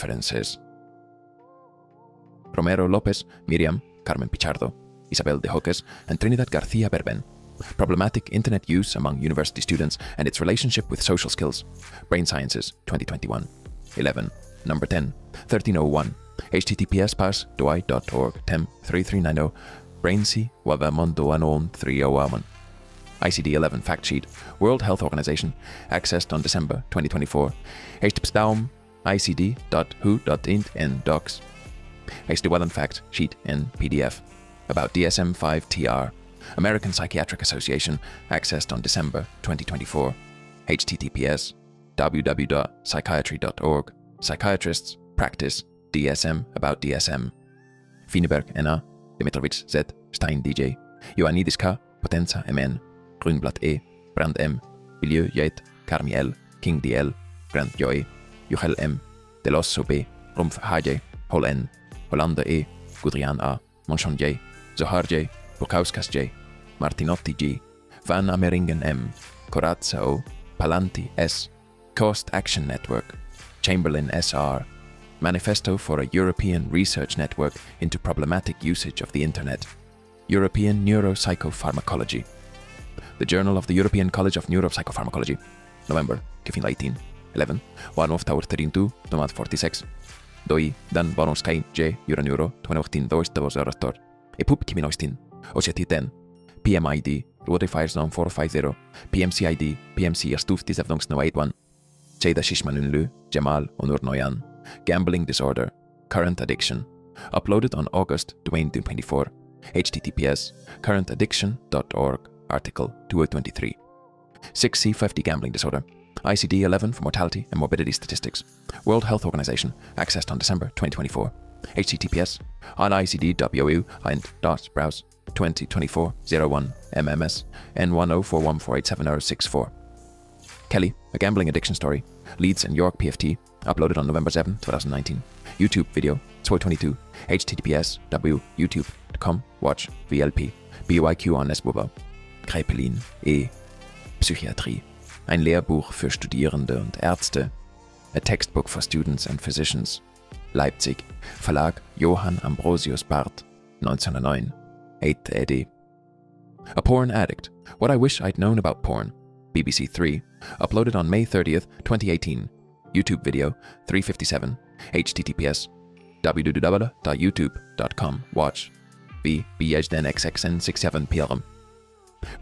references. Romero Lopez, Miriam, Carmen Pichardo, Isabel de Joques, and Trinidad García Berben. Problematic Internet Use Among University Students and Its Relationship with Social Skills. Brain Sciences, 2021. 11. Number 10, 1301. https://doi.org tem 3390 brainc wavamondoanon 301. ICD 11 Fact Sheet, World Health Organization, accessed on December 2024. https://daum icd.who.int and docs. ICD 11 Fact Sheet in PDF. About DSM-5-TR, American Psychiatric Association, accessed on December 2024. https www.psychiatry.org. Psychiatrists Practice DSM about DSM. Fineberg N.A. Dimitrovic Z. Stein DJ. Ioannidis K. Potenza MN. Grünblatt E. Brand M. Milieu J. Carmi L. King DL. Grant J. Juchel M. Delosso B. Rumpf HJ. Hol N. Hollander E. Gudrian A. Monchon J. Zohar J. Burkauskas J. Martinotti G. Van Ameringen M. Corazza O. Palanti S. Cost Action Network. Chamberlain S.R. Manifesto for a European Research Network into Problematic Usage of the Internet. European Neuropsychopharmacology. The Journal of the European College of Neuropsychopharmacology. November 2018. 11. 1 of Tower 32, Nomad 46. Doi, Dan Baronskaj J. Euroneuro, 2018 2 E Pup Kiminoistin. Osetiten. PMID, Rodifiers Zone 450. PMCID, PMC Astuf 17081. Jada Shishmanunlu, Jamal Onur Noyan. Gambling Disorder, Current Addiction. Uploaded on August 2024. https currentaddiction.org, article 2023. 6C50 Gambling Disorder. ICD-11 for mortality and morbidity statistics. World Health Organization, accessed on December 2024. https on icd.eu and browse 2024-01 MMS N1041487064. Kelly, A Gambling Addiction Story, Leeds and York PFT, uploaded on November 7, 2019. YouTube video, 22, https youtube.com watch VLP, BYQ on Nesbuba. Krepelin, E. Psychiatrie. Ein Lehrbuch für Studierende und Ärzte. A Textbook for Students and Physicians. Leipzig, Verlag Johann Ambrosius Barth, 1909. 8th ed. A Porn Addict, What I Wish I'd Known About Porn. BBC 3, uploaded on May 30th, 2018. YouTube video, 357. https www.youtube.com watch v Bjden XXN 67 PLM.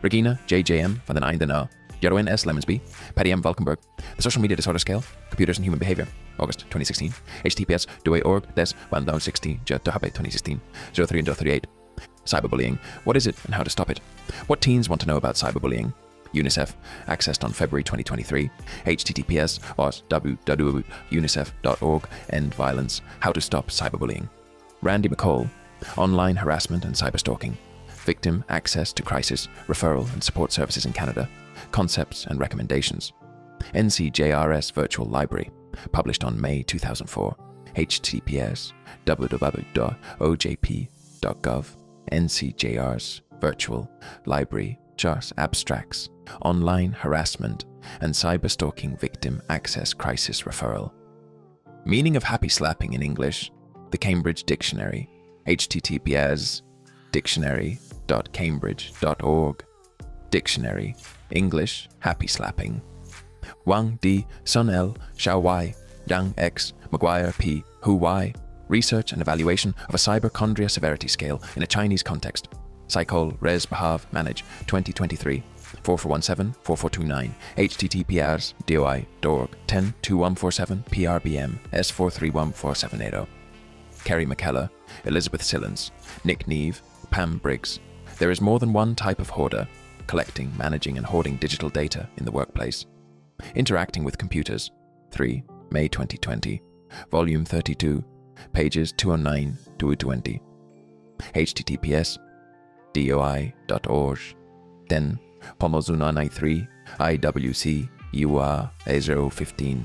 Regina JJM van den Einden A. Jeroen S. Lemonsby, Patty M. Valkenburg, The Social Media Disorder Scale, Computers and Human Behavior, August 2016. https doe.org des 1060 2016 03 and 38. Cyberbullying, what is it and how to stop it? What teens want to know about cyberbullying? UNICEF, accessed on February 2023. https www.unicef.org End Violence, How to Stop Cyberbullying. Randy McCall, Online Harassment and Cyberstalking. Victim Access to Crisis, Referral and Support Services in Canada. Concepts and Recommendations. NCJRS Virtual Library, published on May 2004. https www.ojp.gov NCJR's Virtual Library JARS Abstracts, Online Harassment and Cyberstalking Victim Access Crisis Referral. Meaning of happy slapping in English, the Cambridge Dictionary, https dictionary.cambridge.org. Dictionary, English, happy slapping. Wang D, Sun L, Xiao Y, Yang X, Maguire P, Hu Y. Research and evaluation of a cyberchondria severity scale in a Chinese context. Psychol Res Behav Manage 2023 4417-4429 https doi.org 10-2147 PRBM S4314780. Kerry McKellar, Elizabeth Sillans, Nick Neve, Pam Briggs. There is more than one type of hoarder, collecting, managing and hoarding digital data in the workplace. Interacting with Computers, 3, May 2020, Volume 32, pages 209-220. https doi.org 10 Pomozuna 93 IWC UA A015.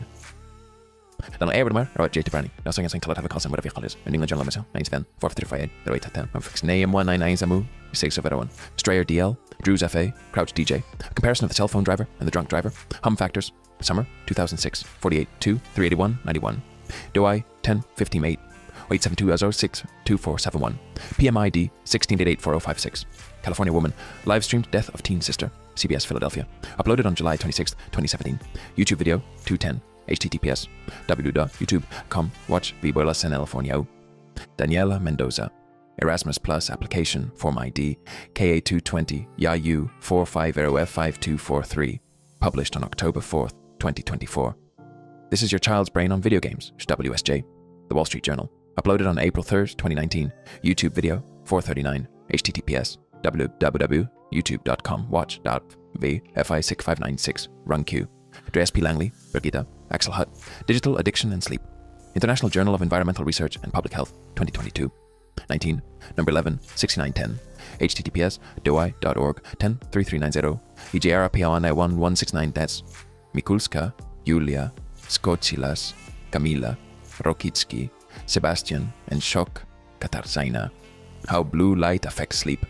Dan er maar, right, JT Browning. Nou zijn zijn kalata vakantie met de vierkant is. Een England Journal Missile, 9 435 0810. I'm fixing name 199 Zamu 6 of everyone. Strayer DL, Drew's FA, Crouch DJ. A comparison of the cell phone driver and the drunk driver. Hum factors. Summer 2006 48 2 381 91. Doi 10 15 8 872-06-2471. PMID 16884056. California woman. Live streamed death of teen sister. CBS Philadelphia. Uploaded on July 26, 2017. YouTube video 210. https www.youtube.com watch Vibolas en California. Daniela Mendoza. Erasmus Plus application form ID KA220 YAU 450F5243. Published on October 4th, 2024. This is Your Child's Brain on Video Games, WSJ. The Wall Street Journal. Uploaded on April 3rd, 2019. YouTube video 439. https www.youtube.com watch.v-fi6596 run Q. Andreas P. Langley, Birgitta, Axel Hutt, Digital Addiction and Sleep. International Journal of Environmental Research and Public Health, 2022. 19. Number 11, 6910. https doi.org 103390 EJRPON1169 Dets. Mikulska, Julia, Skocilas, Kamila, Rokicki, Sebastian, and Shok Katarzyna. How Blue Light Affects Sleep.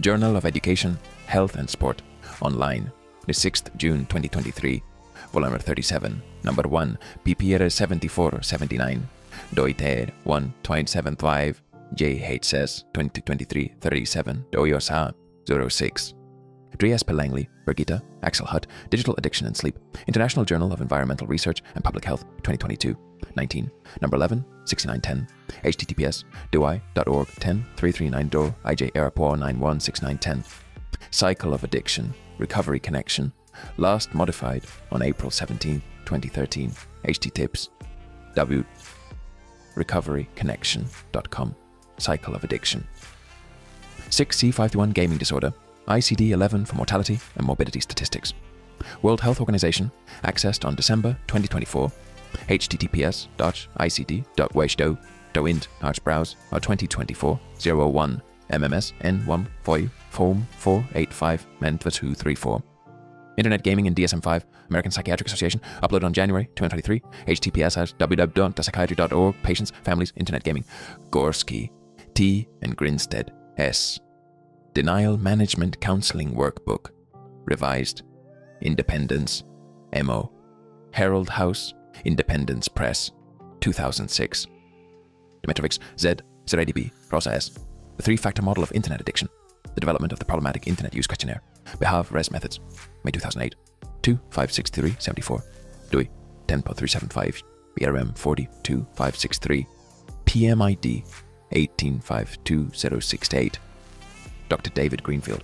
Journal of Education, Health and Sport. Online. The 6th June 2023. Volume 37. Number 1. PPR 7479. Doiter 1275. JHS 2023-37. Doyosa 06. Andreas P. Langley, Birgitta, Axel Hutt, Digital Addiction and Sleep. International Journal of Environmental Research and Public Health, 2022. 19. Number 11, 6910. https doi.org 10339 IJRPO916910. Cycle of Addiction, Recovery Connection. Last modified on April 17, 2013. https recoveryconnection.com. Cycle of Addiction. 6C51 Gaming Disorder. ICD-11 for mortality and morbidity statistics. World Health Organization, accessed on December 2024. https://icd.weishdo.int/browse/2024-001 MMS N1 form 485 men234. Internet Gaming and DSM-5, American Psychiatric Association, uploaded on January 2023. https://www.psychiatry.org, Patients, Families, Internet Gaming. Gorski, T. and Grinstead, S. Denial Management Counseling Workbook. Revised. Independence. MO. Herald House, Independence Press, 2006. Dimitrovic, Z. Zeredi, Rosa S. The Three-Factor Model of Internet Addiction. The Development of the Problematic Internet Use Questionnaire. Behav Res Methods. May 2008. 2-563-74. DUI 10.375. BRM 42-563. PMID 1852-068. Dr. David Greenfield.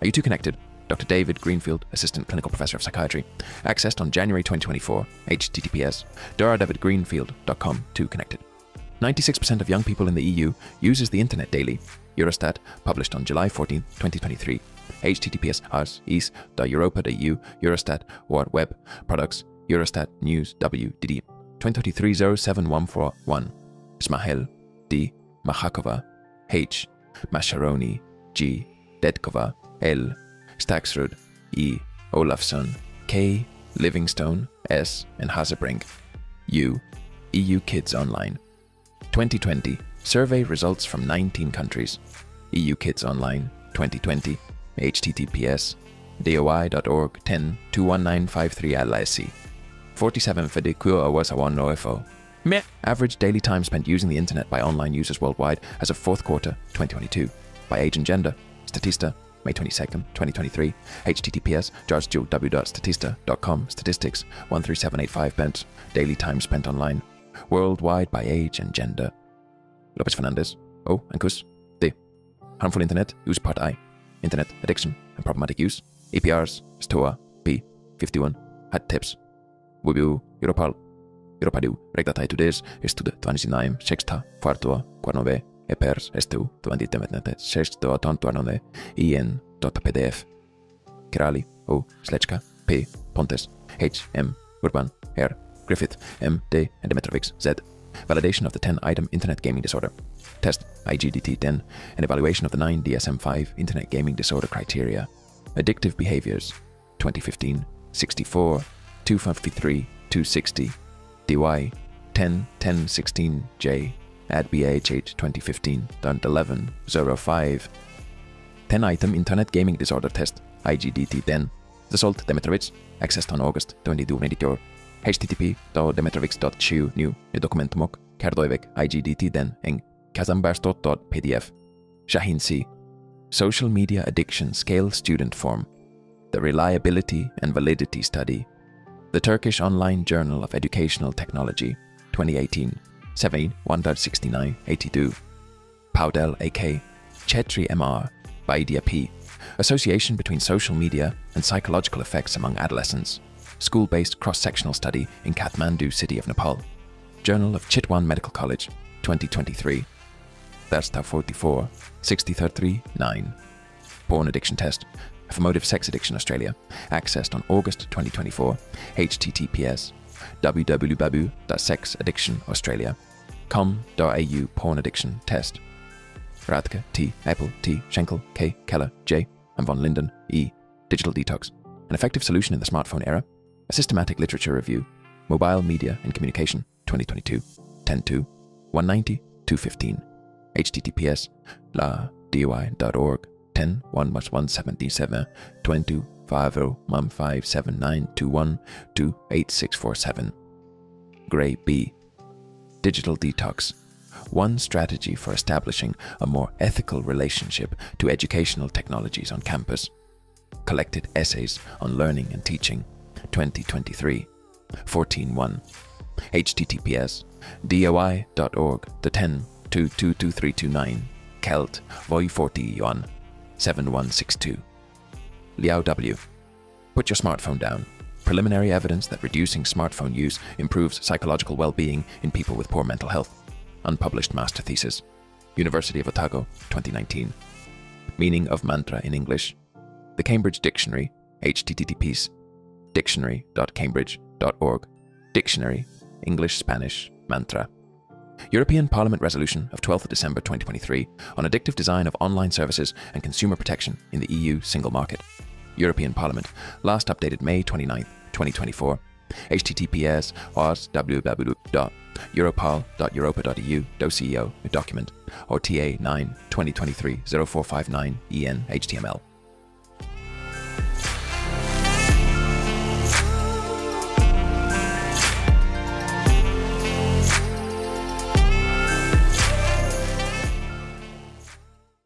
Are you two connected? Dr. David Greenfield, Assistant Clinical Professor of Psychiatry. Accessed on January 2024. https drdavidgreenfield.com. Two connected. 96% of young people in the EU uses the internet daily. Eurostat, published on July 14, 2023. https://is.europa.eu Eurostat War Web Products Eurostat News WDD 2023-07141. Smahel D. Machakova H. Masharoni G. Dedkova L. Staksrud E. Olafsson K. Livingstone S. and Hasebrink U. EU Kids Online 2020 Survey results from 19 countries. EU Kids Online 2020. https doi.org 10-21953 LSC 47 Fedikuo Awasawan OFO. Average daily time spent using the internet by online users worldwide as of fourth quarter 2022. By age and gender. Statista, May 22nd, 2023. https georgeww.statista.com. Statistics 13785 bent. Daily time spent online. Worldwide by age and gender. Lopez Fernandez, O. and Kus, D. Harmful Internet Use Part I. Internet Addiction and Problematic Use. EPRs, STOA, P. 51. Hat Tips. Wubiu, Europal. Europadu, Regdatai Tudes, Estude 29, Sexta, Quartua, Quarnove, EPRs, STU, 2019, Sexta, Tontuarnone, IN.pdf. Kerali, O. Slechka, P. Pontes, H. M. Urban, R. Griffith, M. D. and Dimitrovic, Z. Validation of the 10-item Internet Gaming Disorder. Test, IGDT-10, and evaluation of the 9 DSM-5 Internet Gaming Disorder criteria. Addictive Behaviors, 2015, 64, 253, 260, DY, 10-10-16J, ADBAHH 2015.11.05. 10-item Internet Gaming Disorder Test, IGDT-10. Result Dimitrovic, accessed on August 2022. http://dimitrovic.chu new dokumentumok Kerdoivek IGDT den eng Kazambarstot.pdf. Shahin C. Social Media Addiction Scale Student Form. The Reliability and Validity Study. The Turkish Online Journal of Educational Technology, 2018, 71.6982. Paudel A.K. Chetri M.R. Baidia P. Association between social media and psychological effects among adolescents. School-based cross-sectional study in Kathmandu, City of Nepal. Journal of Chitwan Medical College, 2023. That's 44, 63.9. Porn addiction test. Affirmative sex addiction Australia. Accessed on August 2024. https www.sexaddictionaustralia.com.au porn addiction test. Radke T. Apple T. Schenkel K. Keller J. and von Linden E. Digital detox. An effective solution in the smartphone era. A systematic literature review. Mobile Media and Communication, 2022. 10.2. 190. 215. https la.doi.org 10.1/177 22501579212867. Gray B. Digital detox. One strategy for establishing a more ethical relationship to educational technologies on campus. Collected essays on learning and teaching, 2023. 14.1. https doi.org the 10.2222329 Kelt Voi 40 Yuan 7162. Liao W. Put your smartphone down. Preliminary evidence that reducing smartphone use improves psychological well-being in people with poor mental health. Unpublished master thesis. University of Otago, 2019. Meaning of mantra in English. The Cambridge Dictionary, https dictionary.cambridge.org. Dictionary, English, Spanish, mantra. European Parliament Resolution of 12th December 2023 on addictive design of online services and consumer protection in the EU single market. European Parliament, last updated May 29, 2024. https www.europol.europa.eu docio document or TA 9 2023 0459 EN HTML.